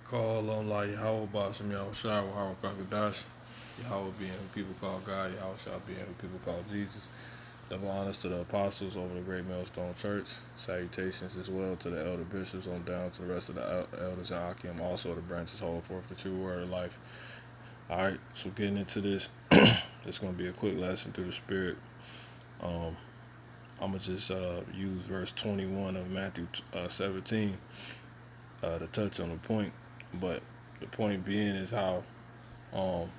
Call on like Yahweh Basham Yahweh Shai Yahweh Kakadash. Yahweh being who people call God, Yahweh Shai being who people call Jesus. Double honors to the apostles over the Great Millstone Church. Salutations as well to the elder bishops on down to the rest of the elders and Akim, also the branches hold forth the true word of life. Alright, so getting into this, it's going to be a quick lesson through the Spirit. I'm going to just use verse 21 of Matthew 17 to touch on the point. But the point being is how, um,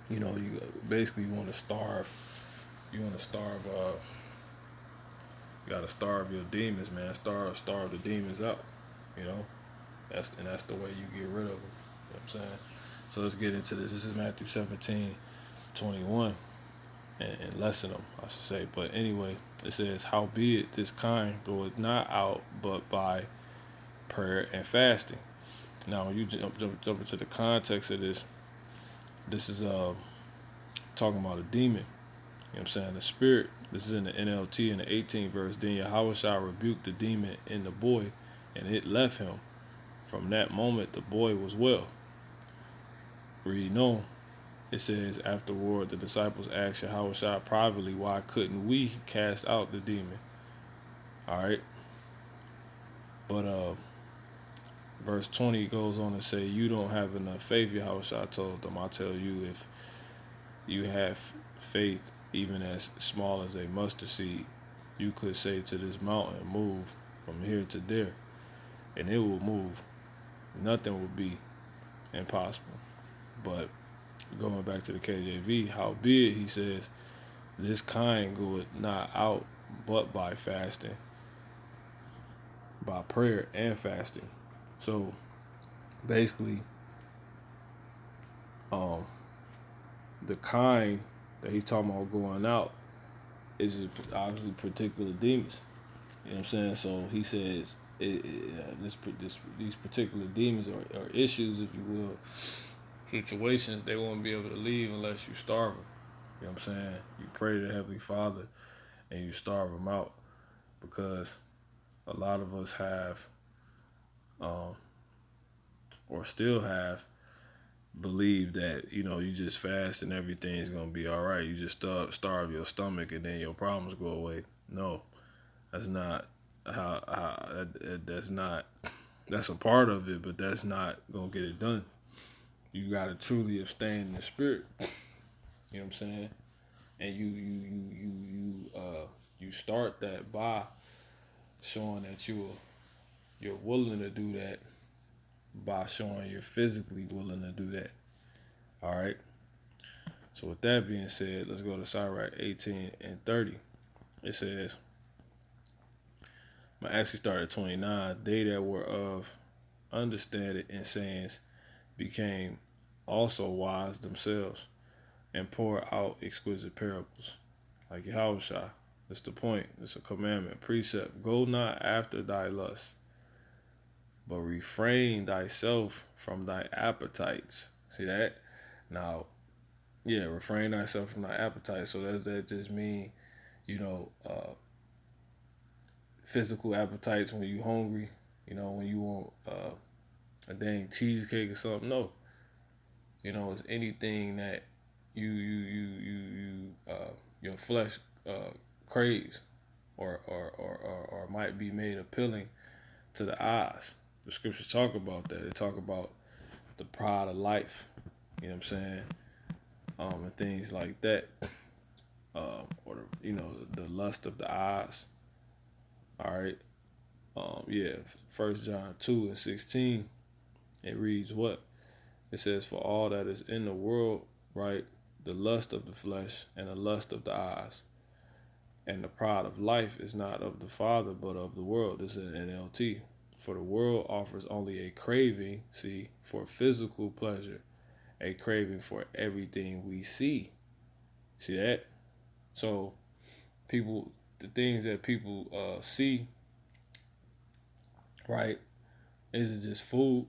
you basically want to starve. You want to starve. You got to starve your demons, man. Starve the demons out. You know, that's the way you get rid of them. You know what I'm saying? So let's get into this. This is Matthew 17:21, and lessen them, I should say. But anyway, it says, "Howbeit this kind goeth not out, but by prayer and fasting." Now, when you jump into the context of this, this is talking about a demon. You know what I'm saying? The spirit. This is in the NLT in the 18th verse. Then Yahweh shall rebuke the demon in the boy, and it left him. From that moment, the boy was well. Read on. It says, afterward, the disciples asked Yahweh shall privately, why couldn't we cast out the demon? All right. But verse 20 goes on to say, you don't have enough faith. Yahweh shall told them, I tell you, if you have faith even as small as a mustard seed, you could say to this mountain, move from here to there, and it will move. Nothing will be impossible. But going back to the KJV, howbeit, he says, this kind goeth not out but by fasting, by prayer and fasting. So basically, the kind that he's talking about going out is obviously particular demons. You know what I'm saying? So he says these particular demons or issues, if you will, situations, they won't be able to leave unless you starve them. You know what I'm saying? You pray to the Heavenly Father and you starve them out, because a lot of us have, or still have, believed that, you just fast and everything's going to be all right. You just starve your stomach and then your problems go away. No, that's not that's a part of it, but that's not gonna get it done. You gotta truly abstain in the spirit. You know what I'm saying? And you start that by showing that you're willing to do that, by showing you're physically willing to do that. All right. So with that being said, let's go to Sirach 18 and 30. It says, I actually started at 29. They that were of understanding in sayings became also wise themselves, and pour out exquisite parables. Like Yahushua, that's the point. It's a commandment, precept. Go not after thy lust, but refrain thyself from thy appetites. See that? Now, yeah, refrain thyself from thy appetites. So does that just mean, you know, physical appetites when you hungry? When you want a dang cheesecake or something? No. It's anything that your flesh craves, or might be made appealing to the eyes. The scriptures talk about that. They talk about the pride of life. You know what I'm saying? And things like that. Or the lust of the eyes. All right. Yeah. 1 John 2:16. It reads what? It says, for all that is in the world, right, the lust of the flesh and the lust of the eyes and the pride of life is not of the Father, but of the world. This is an NLT. For the world offers only a craving, see, for physical pleasure, a craving for everything we see. See that? So the things that people see, right, isn't just food,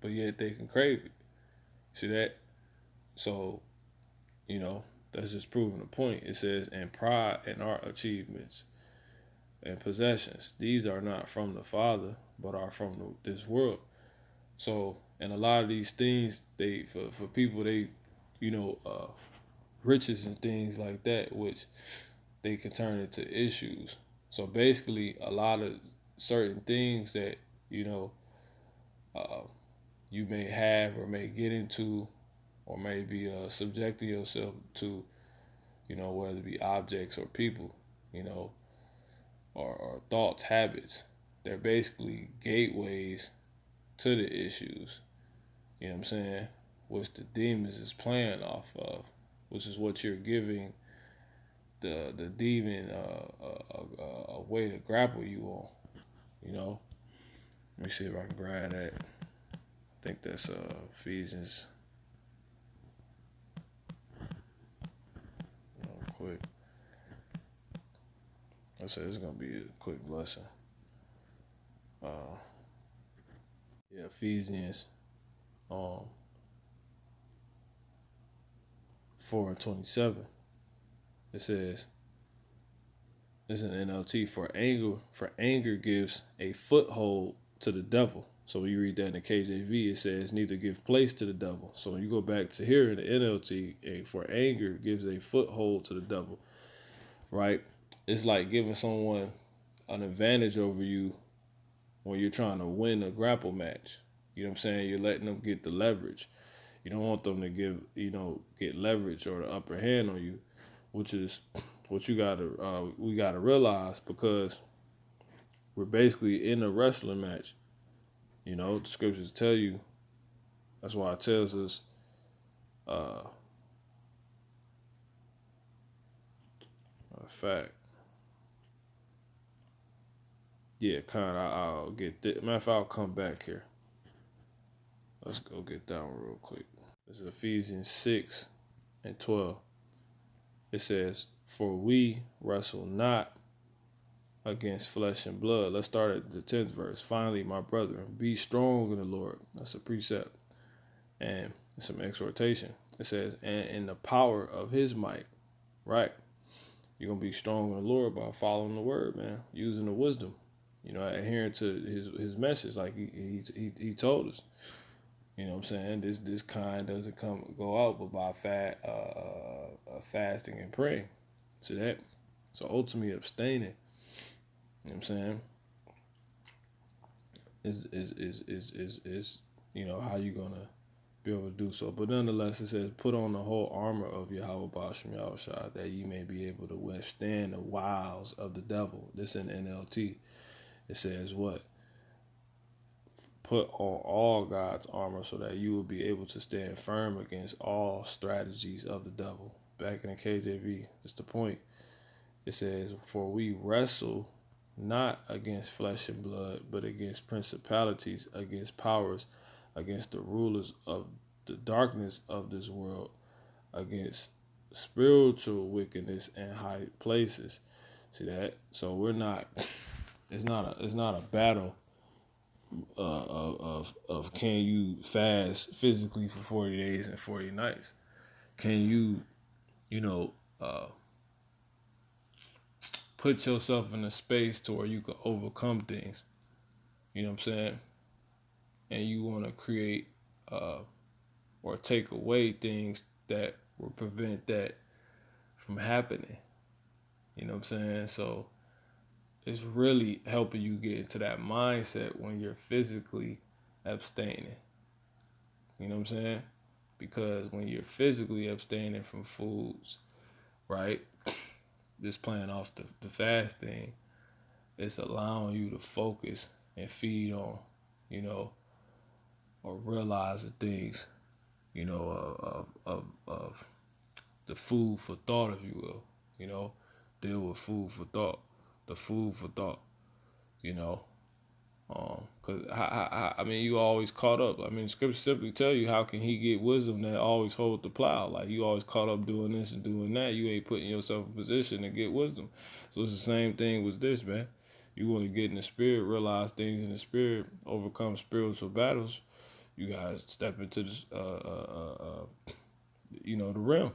but yet they can crave it. See that? So, that's just proving the point. It says, and pride in our achievements. and possessions. These are not from the Father, but are from this world. So, and a lot of these things, they for people, they, you know, riches and things like that, which they can turn into issues. So basically, a lot of certain things that you know uh, you may have or may get into or may be subjecting yourself to, whether it be objects or people, you know, or thoughts, habits. They're basically gateways to the issues. You know what I'm saying? Which the demons is playing off of, which is what you're giving the demon a way to grapple you on. You know. Let me see if I can grab that. I think that's Ephesians. Real quick. I said it's gonna be a quick lesson. Uh, yeah, Ephesians 4:27. It says, it's an NLT, for anger gives a foothold to the devil. So when you read that in the KJV, it says neither give place to the devil. So when you go back to here in the NLT, for anger gives a foothold to the devil, right? It's like giving someone an advantage over you when you're trying to win a grapple match. You know what I'm saying? You're letting them get the leverage. You don't want them to get leverage or the upper hand on you, which is what we gotta realize, because we're basically in a wrestling match. You know, the scriptures tell you. That's why it tells us, a fact. Yeah, kind of. I'll get that. Matter of fact, I'll come back here. Let's go get that one real quick. This is Ephesians 6:12. It says, "For we wrestle not against flesh and blood." Let's start at the 10th verse. "Finally, my brethren, be strong in the Lord." That's a precept. And some exhortation. It says, "and in the power of his might." Right. You're going to be strong in the Lord by following the word, man. Using the wisdom. Adhering to his message, like he told us. You know what I'm saying? This kind doesn't go out but by fasting and praying. See that? So ultimately abstaining. You know what I'm saying? Is how you gonna be able to do so. But nonetheless, it says, "Put on the whole armor of Yahweh Basham Yahushua, that ye may be able to withstand the wiles of the devil." This in NLT. It says what? "Put on all God's armor so that you will be able to stand firm against all strategies of the devil." Back in the KJV, that's the point. It says, "For we wrestle not against flesh and blood, but against principalities, against powers, against the rulers of the darkness of this world, against spiritual wickedness in high places." See that? So we're not. It's not a battle of can you fast physically for 40 days and 40 nights? Can you uh, put yourself in a space to where you can overcome things? You know what I'm saying? And you want to create or take away things that will prevent that from happening. You know what I'm saying? So it's really helping you get into that mindset when you're physically abstaining. You know what I'm saying? Because when you're physically abstaining from foods, right? Just playing off the fast thing, it's allowing you to focus and feed on, or realize the things, of the food for thought, if you will, deal with food for thought, the food for thought, you know, cause I mean, you always caught up. I mean, scripture simply tell you, how can he get wisdom that always hold the plow? Like, you always caught up doing this and doing that. You ain't putting yourself in position to get wisdom. So it's the same thing with this, man. You want to get in the spirit, realize things in the spirit, overcome spiritual battles. You guys step into this, the realm,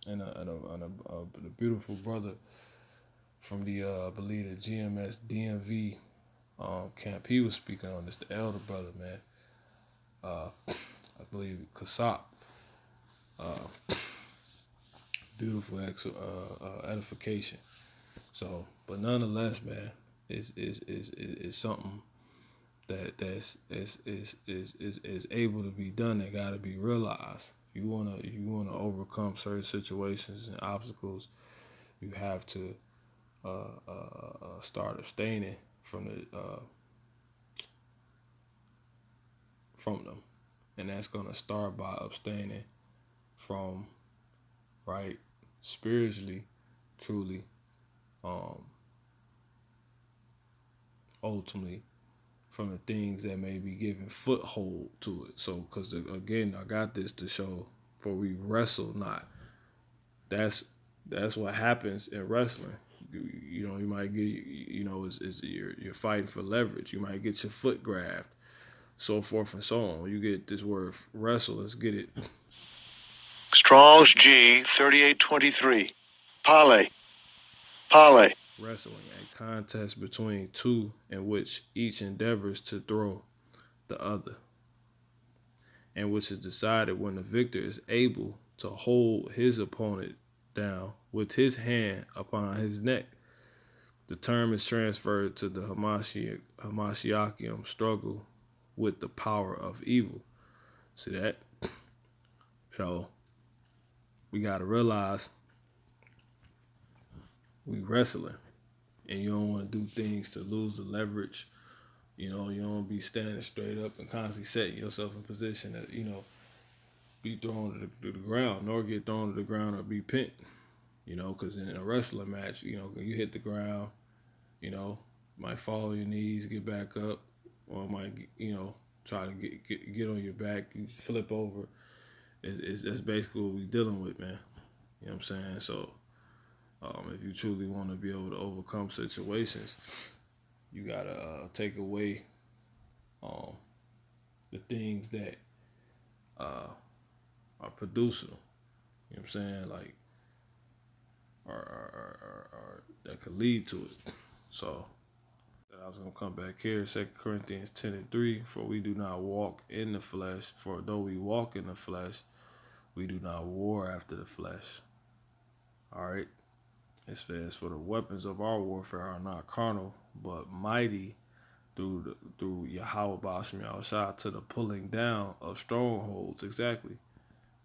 and a beautiful brother from the I believe the GMS DMV camp. He was speaking on this. The elder brother, man. I believe Kasap. Beautiful edification. So, but nonetheless, man, is something that's able to be done. That got to be realized. If you wanna overcome certain situations and obstacles, you have to start abstaining from them, and that's gonna start by abstaining from right spiritually, truly, ultimately from the things that may be giving foothold to it. So, because again, I got this to show, for we wrestle not. That's what happens in wrestling. You know, you might get, you know, is you're fighting for leverage. You might get your foot grabbed, so forth and so on. When you get this word wrestle, let's get it. Strong's G 3823. Pale. Wrestling, a contest between two in which each endeavors to throw the other, and which is decided when the victor is able to hold his opponent down with his hand upon his neck. The term is transferred to the Hamashiachium struggle with the power of evil. See that? So we got to realize we wrestling, and you don't want to do things to lose the leverage. You know, you don't be standing straight up and constantly setting yourself in position that, you know, be thrown to the ground, nor get thrown to the ground or be pinned. You know, because in a wrestling match, you know, when you hit the ground, you know, might fall on your knees, get back up, or might, you know, try to get on your back, you flip over. That's basically what we dealing with, man. You know what I'm saying? So, if you truly want to be able to overcome situations, you gotta take away the things that are producing them. You know what I'm saying? Like, or that could lead to it. So I was gonna come back here, 2 Corinthians 10:3. For we do not walk in the flesh, for though we walk in the flesh, we do not war after the flesh. All right. It says, for the weapons of our warfare are not carnal, but mighty through Yahweh Bashim Yahushua to the pulling down of strongholds. Exactly.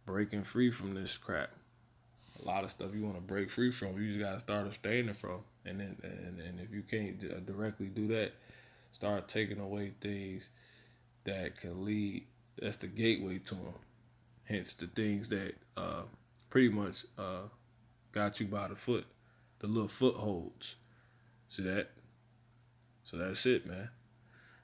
Breaking free from this crap. A lot of stuff you want to break free from, you just got to start abstaining from. And then, and if you can't directly do that, start taking away things that can lead. That's the gateway to them. Hence the things that pretty much got you by the foot, the little footholds. See that? So that's it, man.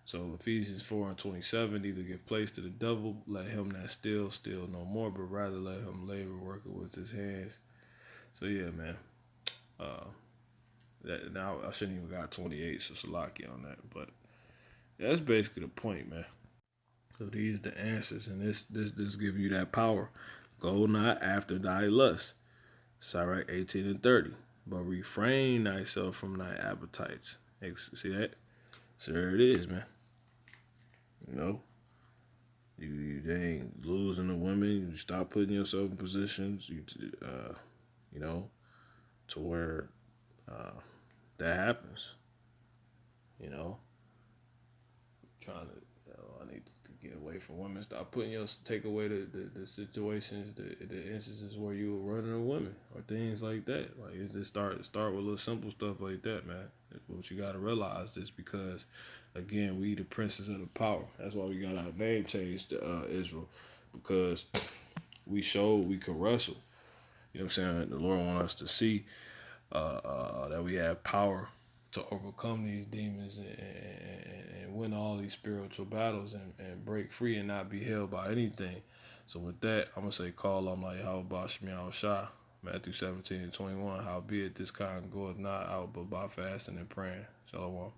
So Ephesians 4:27, neither give place to the devil, let him that steal no more, but rather let him labor, working with his hands. So yeah, man. That now I shouldn't even got 28, so Salaki on that, but yeah, that's basically the point, man. So these are the answers, and this give you that power. Go not after thy lust. Sirach 18:30. But refrain thyself from thy appetites. See that? So there it is, man. You know, you ain't losing the women. You stop putting yourself in positions. You know, to where that happens. You know, trying to. I need to get away from women. Stop putting take away the situations, the instances where you were running a woman or things like that. Like, it's just start with little simple stuff like that, man. What you gotta realize is because, again, we the princes of the power. That's why we got our name changed to Israel, because we showed we could wrestle. You know what I'm saying? The Lord wants us to see that we have power to overcome these demons and win all these spiritual battles and break free and not be held by anything. So with that, I'm going to say, call on like how Bashmi Shah, Matthew 17:21, howbeit this kind goeth not out but by fasting and praying. Shalom.